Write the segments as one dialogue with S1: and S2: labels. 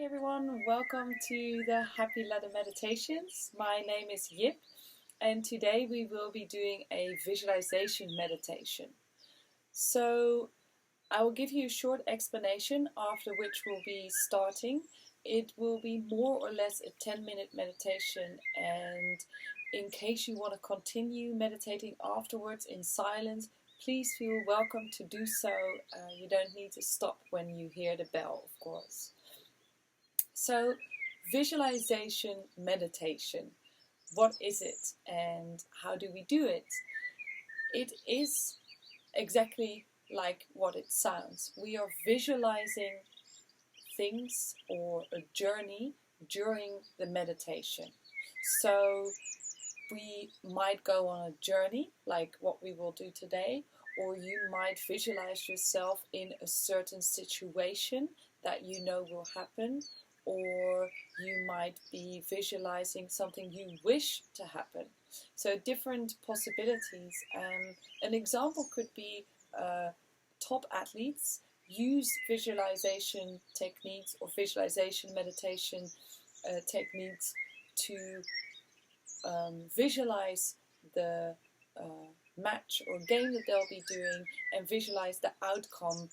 S1: everyone, welcome to the Happy Ladder Meditations. My name is Yip and today we will be doing a visualization meditation. So I will give you a short explanation after which we'll be starting. It will be more or less a 10-minute meditation, and in case you want to continue meditating afterwards in silence, please feel welcome to do so. You don't need to stop when you hear the bell, of course. So, visualization meditation. What is it and how do we do it? It is exactly like what it sounds. We are visualizing things or a journey during the meditation. So, we might go on a journey like what we will do today, or you might visualize yourself in a certain situation that you know will happen, or you might be visualizing something you wish to happen. So different possibilities. An example could be top athletes use visualization techniques or visualization meditation techniques to visualize the match or game that they'll be doing and visualize the outcome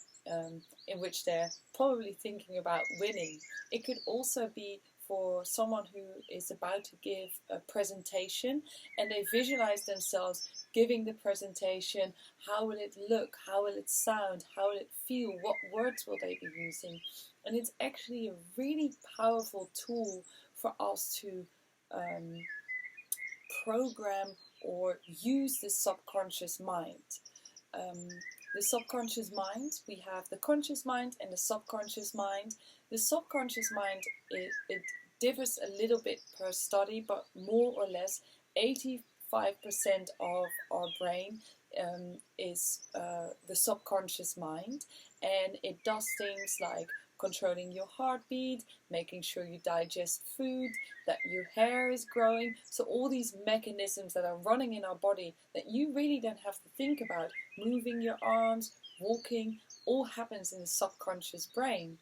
S1: in which they're probably thinking about winning. It could also be for someone who is about to give a presentation and they visualize themselves giving the presentation. How will it look? How will it sound? How will it feel? What words will they be using? And it's actually a really powerful tool for us to program or use the subconscious mind. The subconscious mind, we have the conscious mind and the subconscious mind. The subconscious mind, it differs a little bit per study, but more or less 85% of our brain is the subconscious mind, and it does things like controlling your heartbeat, making sure you digest food, that your hair is growing. So all these mechanisms that are running in our body that you really don't have to think about, moving your arms, walking, all happens in the subconscious brain.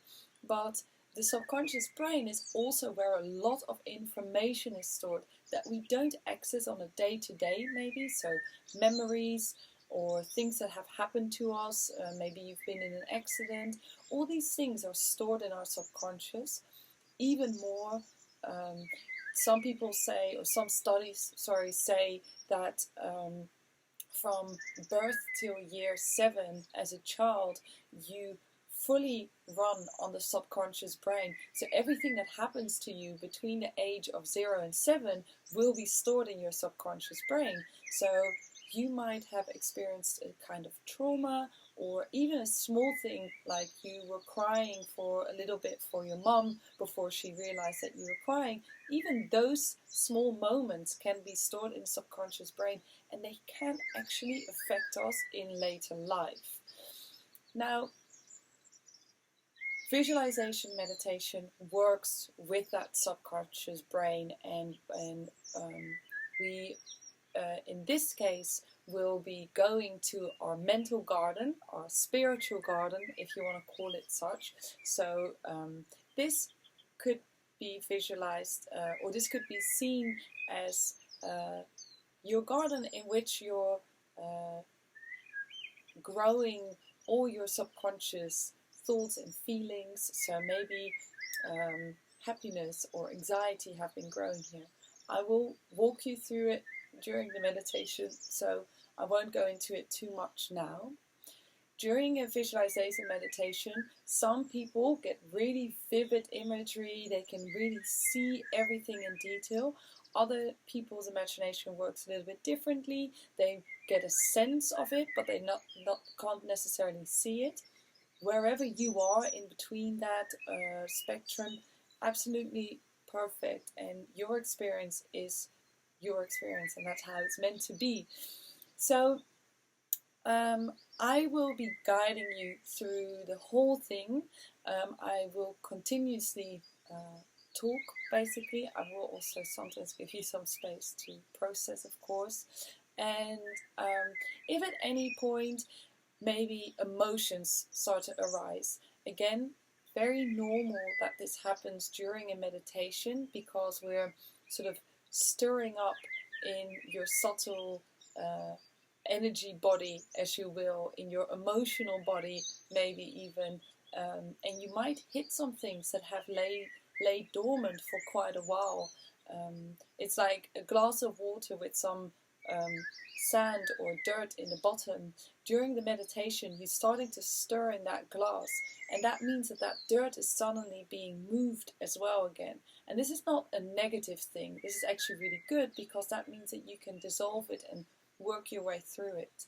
S1: But the subconscious brain is also where a lot of information is stored that we don't access on a day-to-day maybe, so memories, or things that have happened to us, maybe you've been in an accident. All these things are stored in our subconscious. Even more, some people say, or some studies, say that from birth till year 7 as a child, you fully run on the subconscious brain. So everything that happens to you between the age of 0 and 7 will be stored in your subconscious brain. So you might have experienced a kind of trauma, or even a small thing like you were crying for a little bit for your mum before she realized that you were crying. Even those small moments can be stored in the subconscious brain, and they can actually affect us in later life. Now, visualization meditation works with that subconscious brain, and we in this case will be going to our mental garden, our spiritual garden, if you want to call it such. So this could be visualized, or this could be seen as your garden in which you're growing all your subconscious thoughts and feelings. So maybe happiness or anxiety have been growing here. I will walk you through it during the meditation, so I won't go into it too much now. During a visualization meditation, some people get really vivid imagery, they can really see everything in detail. Other people's imagination works a little bit differently. They get a sense of it, but they can't necessarily see it. Wherever you are in between that spectrum, absolutely perfect, and your experience is your experience, and that's how it's meant to be. So I will be guiding you through the whole thing. I will continuously talk, basically. I will also sometimes give you some space to process, of course. And if at any point maybe emotions start to arise, again, very normal that this happens during a meditation, because we're sort of stirring up in your subtle energy body, as you will, in your emotional body, maybe even, and you might hit some things that have laid dormant for quite a while. It's like a glass of water with some sand or dirt in the bottom. During the meditation, you're starting to stir in that glass, and that means that that dirt is suddenly being moved as well again. And this is not a negative thing. This is actually really good, because that means that you can dissolve it and work your way through it.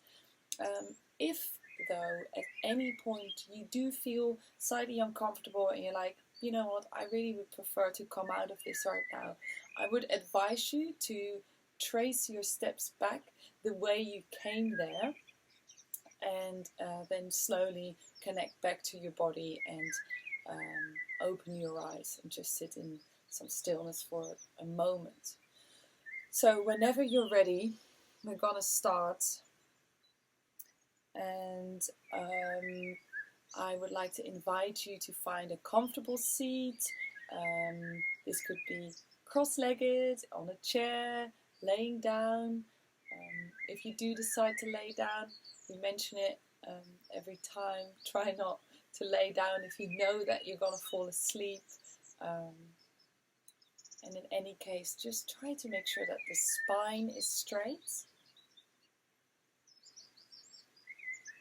S1: If, though, at any point you do feel slightly uncomfortable and you're like, you know what, I really would prefer to come out of this right now, I would advise you to trace your steps back the way you came there, and then slowly connect back to your body and open your eyes and just sit in some stillness for a moment. So whenever you're ready, we're gonna start, and I would like to invite you to find a comfortable seat. This could be cross-legged, on a chair, laying down. If you do decide to lay down, we mention it every time. Try not to lay down if you know that you're going to fall asleep. And in any case, just try to make sure that the spine is straight.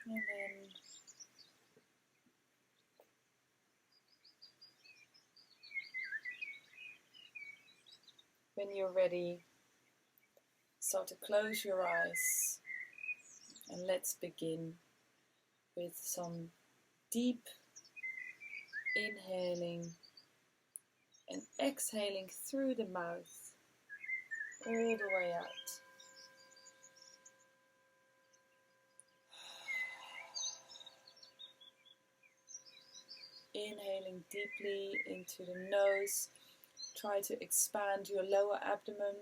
S1: And then when you're ready, start to close your eyes, and let's begin with some deep inhaling and exhaling through the mouth all the way out. Inhaling deeply into the nose. Try to expand your lower abdomen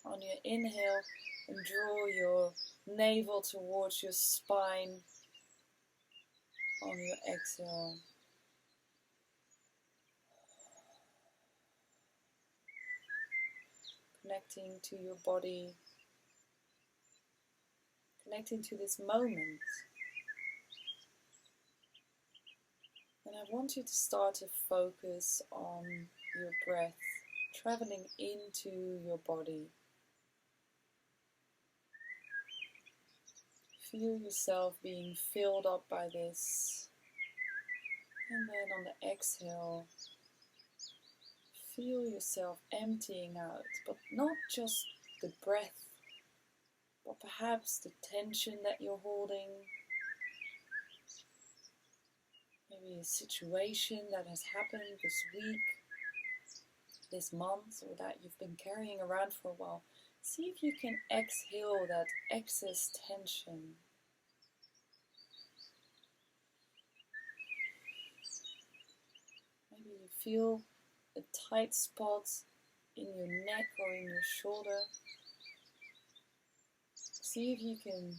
S1: on your inhale and draw your navel towards your spine on your exhale. Connecting to your body, connecting to this moment. And I want you to start to focus on your breath traveling into your body. Feel yourself being filled up by this. And then on the exhale, feel yourself emptying out, but not just the breath, but perhaps the tension that you're holding. Maybe a situation that has happened this week, this month, or that you've been carrying around for a while. See if you can exhale that excess tension. Maybe you feel a tight spot in your neck or in your shoulder. See if you can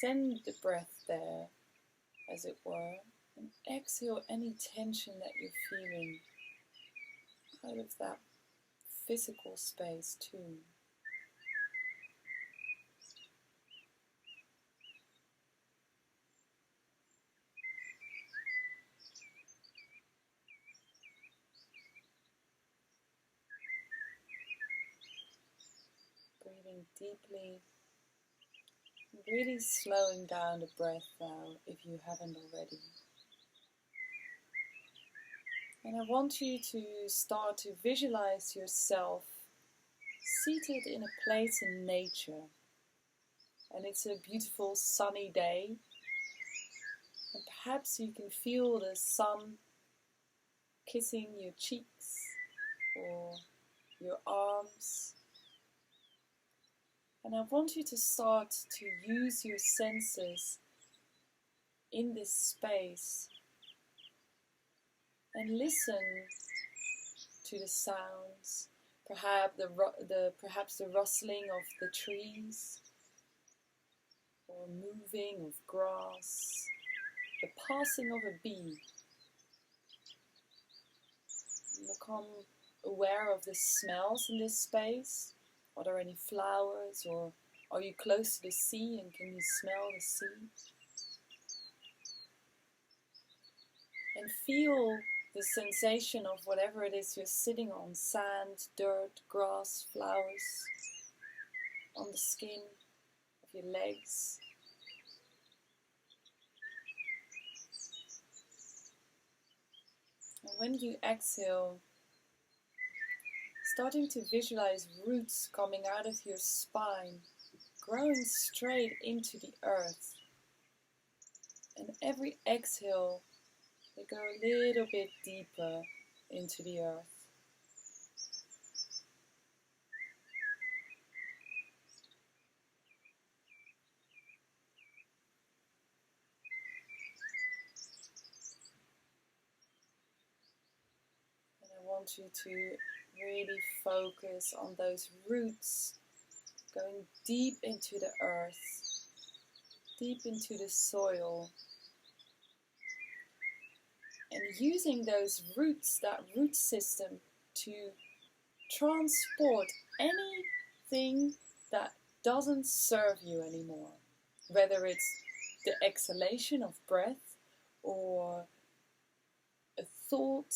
S1: send the breath there, as it were, and exhale any tension that you're feeling out of that physical space too. Breathing deeply, really slowing down the breath now if you haven't already. And I want you to start to visualize yourself seated in a place in nature. And it's a beautiful sunny day. And perhaps you can feel the sun kissing your cheeks or your arms. And I want you to start to use your senses in this space and listen to the sounds, perhaps the rustling of the trees, or moving of grass, the passing of a bee, become aware of the smells in this space? Are there any flowers, or are you close to the sea and can you smell the sea? And feel the sensation of whatever it is you're sitting on, sand, dirt, grass, flowers, on the skin of your legs. And when you exhale, starting to visualize roots coming out of your spine, growing straight into the earth. And every exhale, they go a little bit deeper into the earth. And I want you to really focus on those roots going deep into the earth, deep into the soil. And using those roots, that root system, to transport anything that doesn't serve you anymore. Whether it's the exhalation of breath, or a thought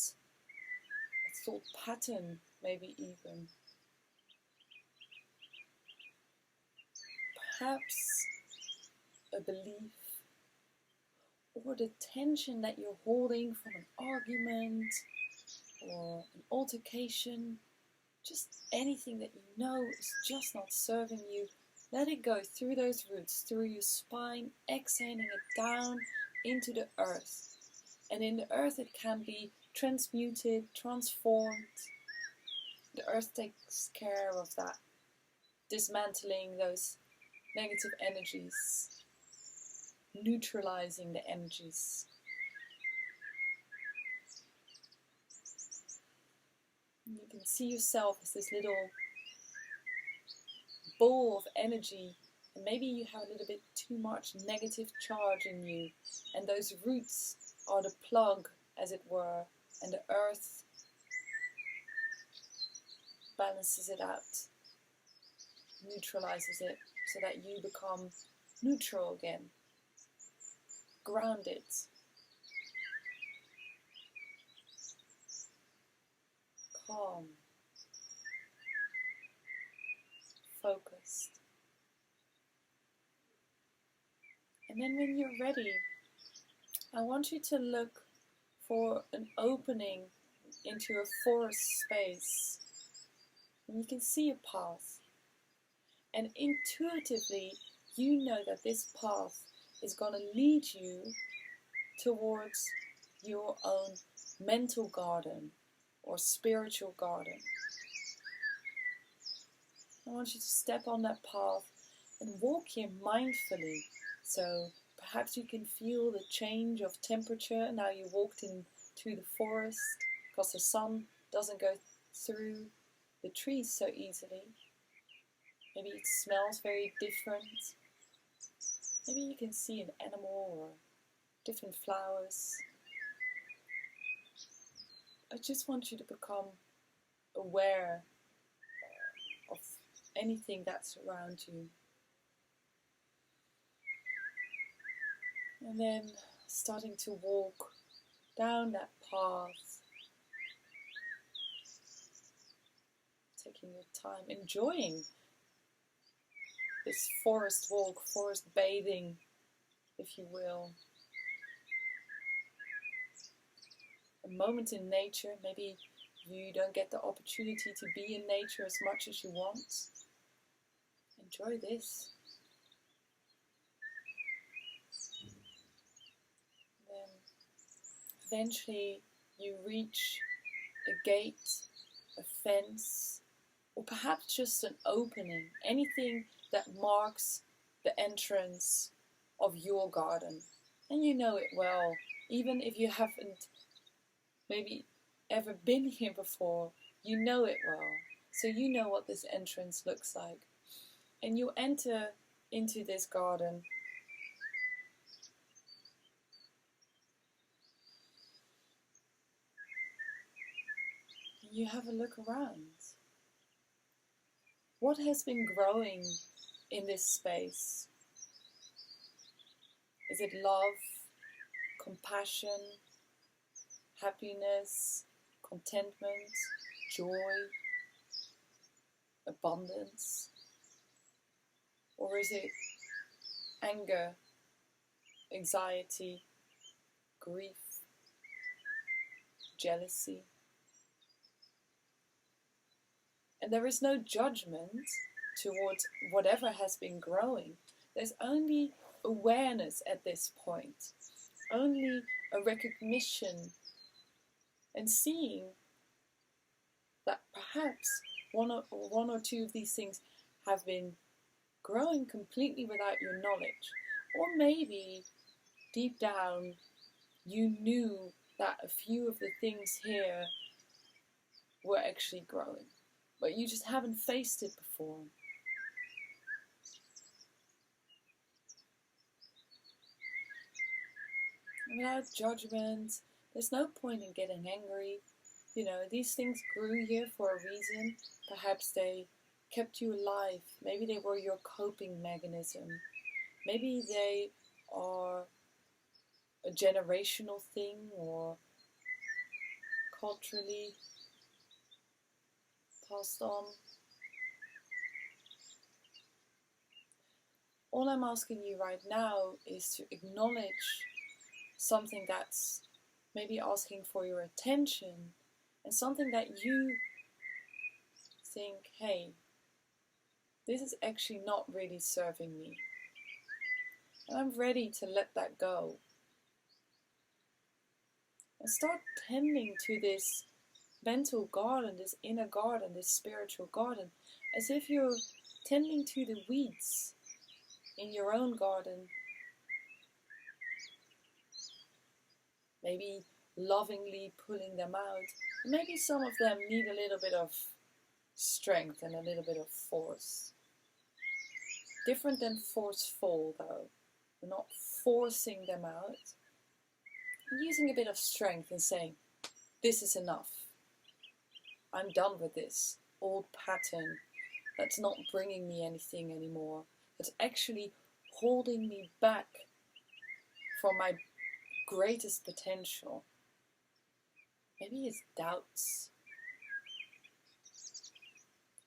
S1: pattern, maybe even. Perhaps a belief, or the tension that you're holding from an argument or an altercation, just anything that you know is just not serving you. Let it go through those roots, through your spine, exhaling it down into the earth. And in the earth it can be transmuted, transformed. The earth takes care of that, dismantling those negative energies, neutralizing the energies. You can see yourself as this little ball of energy, and maybe you have a little bit too much negative charge in you, and those roots are the plug, as it were, and the earth balances it out, neutralizes it, so that you become neutral again, grounded, calm, focused. And then when you're ready, I want you to look for an opening into a forest space. And you can see a path. And intuitively, you know that this path is going to lead you towards your own mental garden or spiritual garden. I want you to step on that path and walk here mindfully. So perhaps you can feel the change of temperature now you walked into the forest, because the sun doesn't go through the trees so easily. Maybe it smells very different. Maybe you can see an animal or different flowers. I just want you to become aware of anything that's around you. And then starting to walk down that path, taking your time, enjoying this forest walk, forest bathing, if you will. A moment in nature. Maybe you don't get the opportunity to be in nature as much as you want. Enjoy this. Then eventually you reach a gate, a fence, or perhaps just an opening, anything that marks the entrance of your garden. And you know it well, even if you haven't maybe ever been here before, you know it well. So you know what this entrance looks like. And you enter into this garden. You have a look around. What has been growing in this space? Is it love, compassion, happiness, contentment, joy, abundance? Or is it anger, anxiety, grief, jealousy? And there is no judgment towards whatever has been growing. There's only awareness at this point, only a recognition and seeing that perhaps one or two of these things have been growing completely without your knowledge. Or maybe deep down you knew that a few of the things here were actually growing, but you just haven't faced it before. Without judgment, there's no point in getting angry. You know, these things grew here for a reason. Perhaps they kept you alive. Maybe they were your coping mechanism. Maybe they are a generational thing or culturally passed on. All I'm asking you right now is to acknowledge something that's maybe asking for your attention and something that you think, hey, this is actually not really serving me. And I'm ready to let that go. And start tending to this mental garden, this inner garden, this spiritual garden, as if you're tending to the weeds in your own garden. Maybe lovingly pulling them out. Maybe some of them need a little bit of strength and a little bit of force. Different than forceful though. We're not forcing them out. We're using a bit of strength and saying, this is enough. I'm done with this old pattern that's not bringing me anything anymore. That's actually holding me back from my greatest potential. Maybe it's doubts.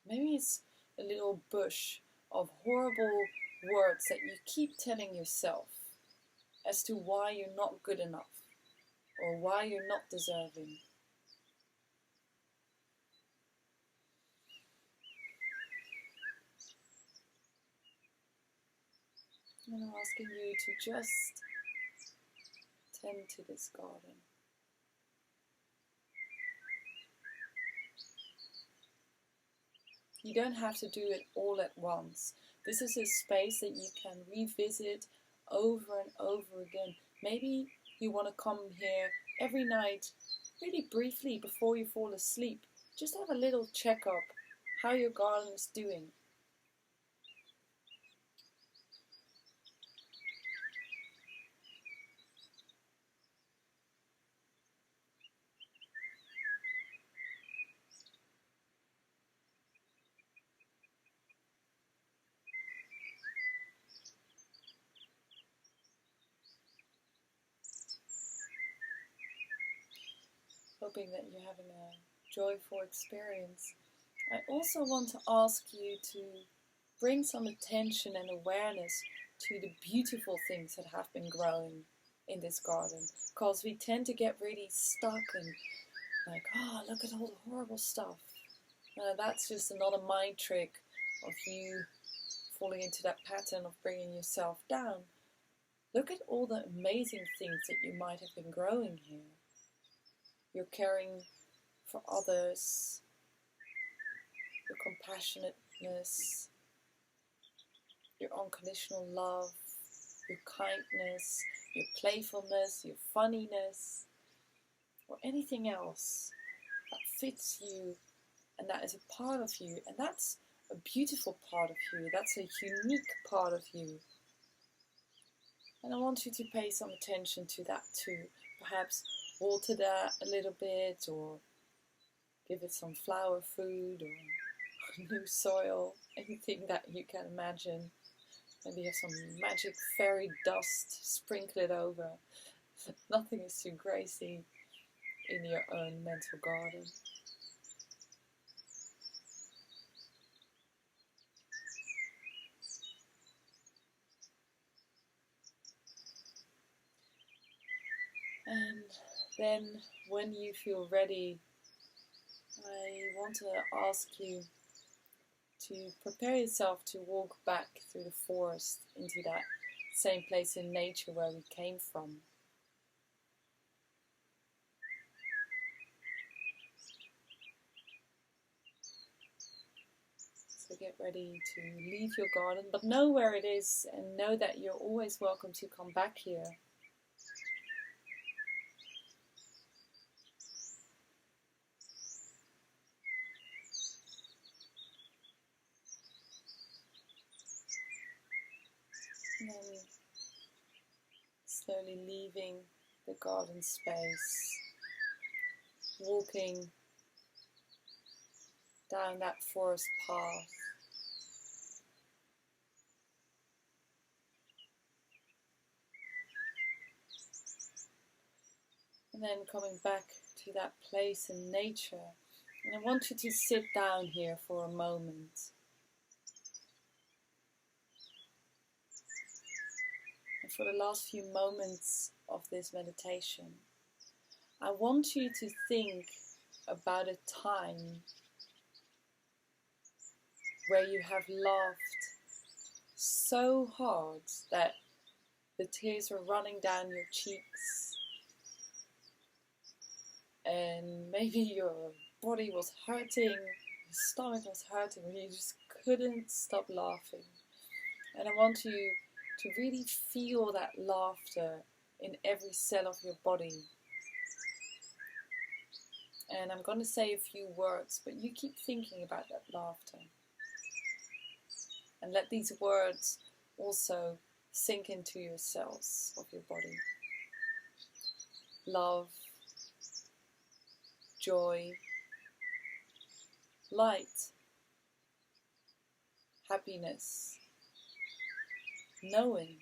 S1: Maybe it's a little bush of horrible words that you keep telling yourself as to why you're not good enough or why you're not deserving. And I'm asking you to just tend to this garden. You don't have to do it all at once. This is a space that you can revisit over and over again. Maybe you want to come here every night, really briefly before you fall asleep. Just have a little checkup how your garden is doing. Hoping that you're having a joyful experience. I also want to ask you to bring some attention and awareness to the beautiful things that have been growing in this garden, because we tend to get really stuck and like, oh, look at all the horrible stuff. That's just another mind trick of you falling into that pattern of bringing yourself down. Look at all the amazing things that you might have been growing here. You're caring for others, your compassionateness, your unconditional love, your kindness, your playfulness, your funniness, or anything else that fits you and that is a part of you. And that's a beautiful part of you. That's a unique part of you. And I want you to pay some attention to that too. Perhaps water that a little bit or Give it some flower food or new soil, anything that you can imagine. Maybe have some magic fairy dust, sprinkle it over. Nothing is too crazy in your own mental garden. And then when you feel ready, I want to ask you to prepare yourself to walk back through the forest into that same place in nature where we came from. So get ready to leave your garden, but know where it is and know that you're always welcome to come back here. And then slowly leaving the garden space, walking down that forest path. And then coming back to that place in nature. And I want you to sit down here for a moment. And for the last few moments of this meditation, I want you to think about a time where you have laughed so hard that the tears were running down your cheeks, and maybe your body was hurting, your stomach was hurting, and you just couldn't stop laughing. And I want you to really feel that laughter in every cell of your body. And I'm going to say a few words, but you keep thinking about that laughter. And let these words also sink into your cells of your body. Love, joy, light, happiness, knowing,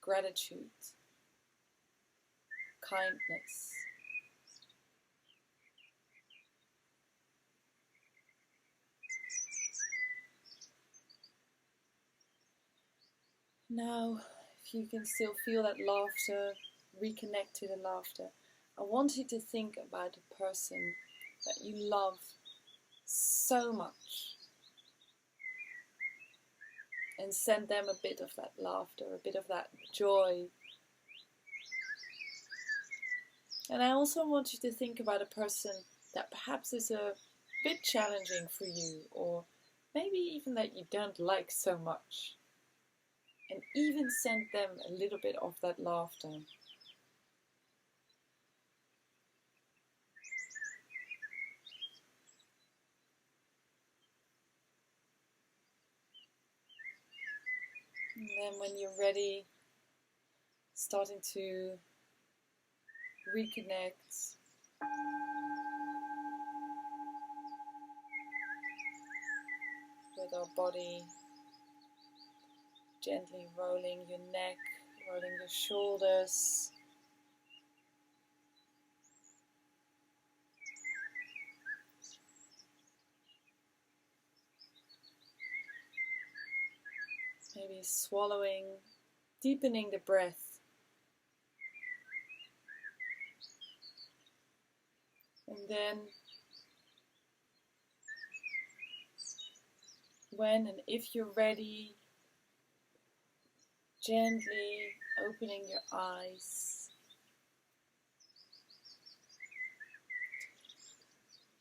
S1: gratitude, kindness. Now, if you can still feel that laughter, reconnect to the laughter. I want you to think about a person that you love so much and send them a bit of that laughter, a bit of that joy. And I also want you to think about a person that perhaps is a bit challenging for you, or maybe even that you don't like so much. And even send them a little bit of that laughter. And then when you're ready, starting to reconnect. With our body, gently rolling your neck, rolling your shoulders. Maybe swallowing, deepening the breath. And then, when and if you're ready, gently opening your eyes.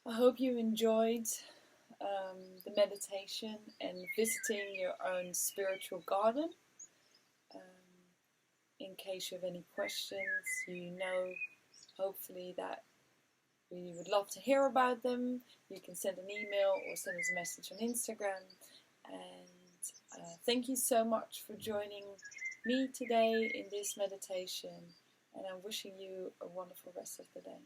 S1: I hope you enjoyed the meditation and visiting your own spiritual garden. In case you have any questions, you know hopefully that we would love to hear about them. You can send an email or send us a message on Instagram. And thank you so much for joining me today in this meditation. And I'm wishing you a wonderful rest of the day.